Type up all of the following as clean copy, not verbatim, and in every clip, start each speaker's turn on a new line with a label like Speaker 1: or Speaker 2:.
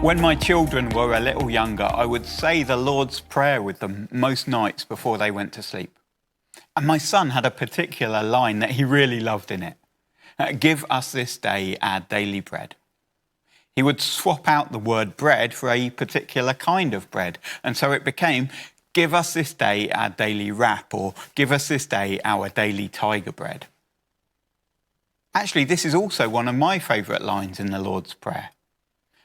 Speaker 1: When my children were a little younger, I would say the Lord's Prayer with them most nights before they went to sleep. And my son had a particular line that he really loved in it. Give us this day our daily bread. He would swap out the word bread for a particular kind of bread. And so it became, give us this day our daily wrap, or give us this day our daily tiger bread. Actually, this is also one of my favourite lines in the Lord's Prayer.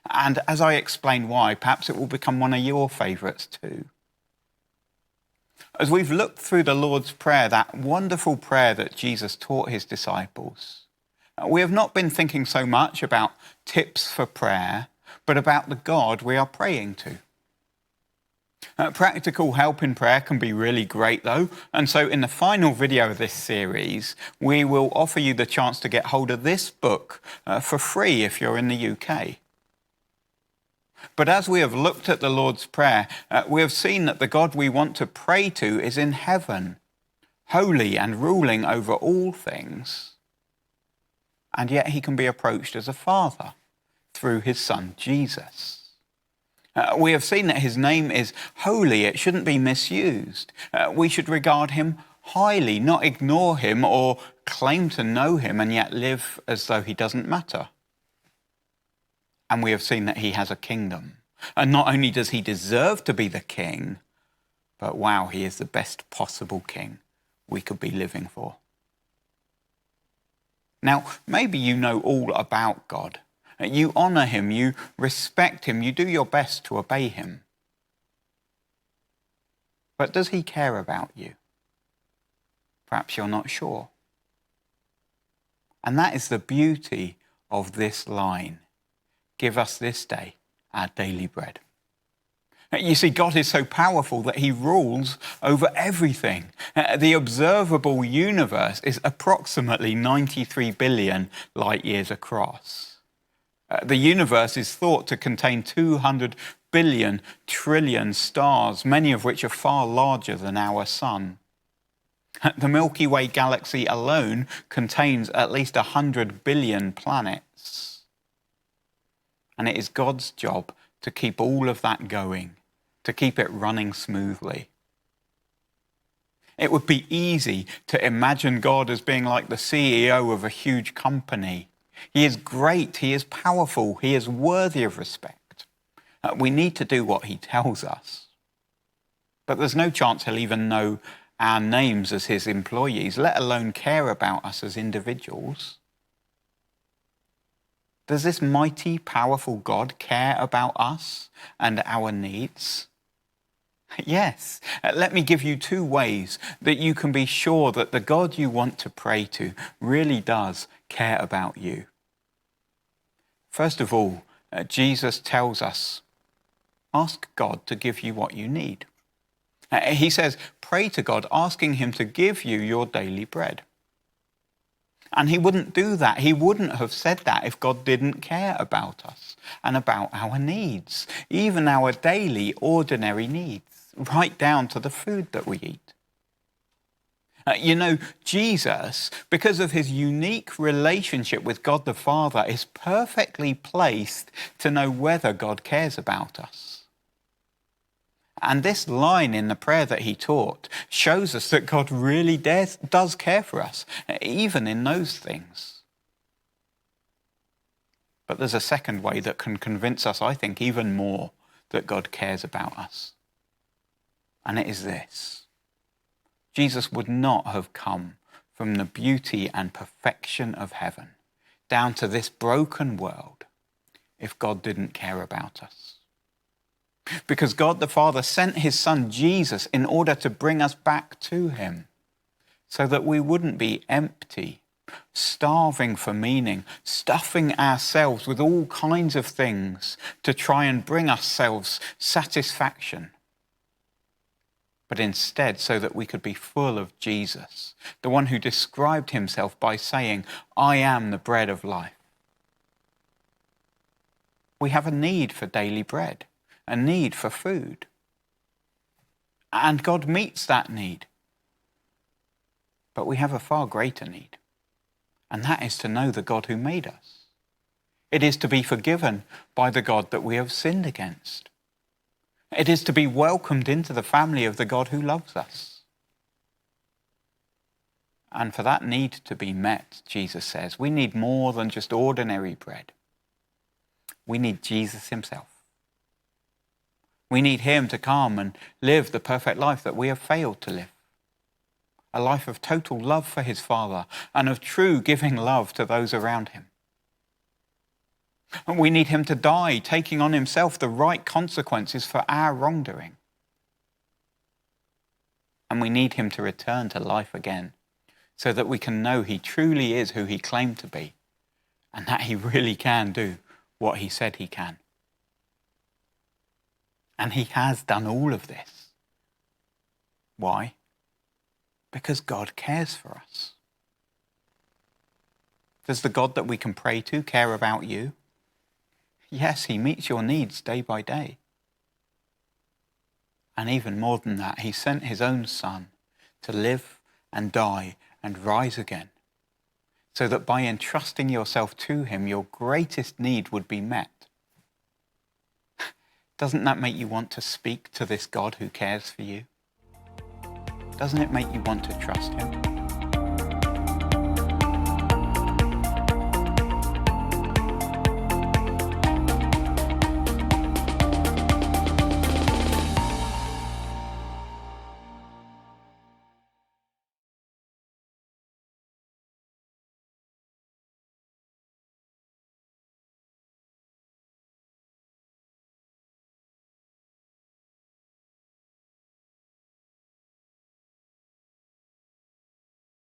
Speaker 1: And as I explain why, perhaps it will become one of your favourites too. As we've looked through the Lord's Prayer, that wonderful prayer that Jesus taught his disciples, we have not been thinking so much about tips for prayer, but about the God we are praying to. Practical help in prayer can be really great though, and so in the final video of this series, we will offer you the chance to get hold of this book for free if you're in the UK. But as we have looked at the Lord's Prayer, we have seen that the God we want to pray to is in heaven, holy and ruling over all things. And yet he can be approached as a father through his son, Jesus. We have seen that his name is holy. It shouldn't be misused. We should regard him highly, not ignore him or claim to know him and yet live as though he doesn't matter. And we have seen that he has a kingdom. And not only does he deserve to be the king, but wow, he is the best possible king we could be living for. Now, maybe you know all about God. You honour him, you respect him, you do your best to obey him. But does he care about you? Perhaps you're not sure. And that is the beauty of this line. Give us this day our daily bread. You see, God is so powerful that he rules over everything. The observable universe is approximately 93 billion light years across. The universe is thought to contain 200 billion trillion stars, many of which are far larger than our sun. The Milky Way galaxy alone contains at least 100 billion planets. And it is God's job to keep all of that going, to keep it running smoothly. It would be easy to imagine God as being like the CEO of a huge company. He is great, he is powerful, he is worthy of respect. We need to do what he tells us. But there's no chance he'll even know our names as his employees, let alone care about us as individuals. Does this mighty, powerful God care about us and our needs? Yes. Let me give you two ways that you can be sure that the God you want to pray to really does care about you. First of all, Jesus tells us, ask God to give you what you need. He says, pray to God, asking him to give you your daily bread. And he wouldn't do that. He wouldn't have said that if God didn't care about us and about our needs, even our daily, ordinary needs, right down to the food that we eat. You know, Jesus, because of his unique relationship with God the Father, is perfectly placed to know whether God cares about us. And this line in the prayer that he taught shows us that God really does care for us, even in those things. But there's a second way that can convince us, I think, even more that God cares about us. And it is this. Jesus would not have come from the beauty and perfection of heaven down to this broken world if God didn't care about us. Because God the Father sent his son Jesus in order to bring us back to him so that we wouldn't be empty, starving for meaning, stuffing ourselves with all kinds of things to try and bring ourselves satisfaction. But instead so that we could be full of Jesus, the one who described himself by saying, I am the bread of life. We have a need for daily bread. A need for food. And God meets that need. But we have a far greater need. And that is to know the God who made us. It is to be forgiven by the God that we have sinned against. It is to be welcomed into the family of the God who loves us. And for that need to be met, Jesus says, we need more than just ordinary bread. We need Jesus himself. We need him to come and live the perfect life that we have failed to live. A life of total love for his Father and of true giving love to those around him. And we need him to die, taking on himself the right consequences for our wrongdoing. And we need him to return to life again so that we can know he truly is who he claimed to be and that he really can do what he said he can. And he has done all of this. Why? Because God cares for us. Does the God that we can pray to care about you? Yes, he meets your needs day by day. And even more than that, he sent his own Son to live and die and rise again, so that by entrusting yourself to him, your greatest need would be met. Doesn't that make you want to speak to this God who cares for you? Doesn't it make you want to trust him?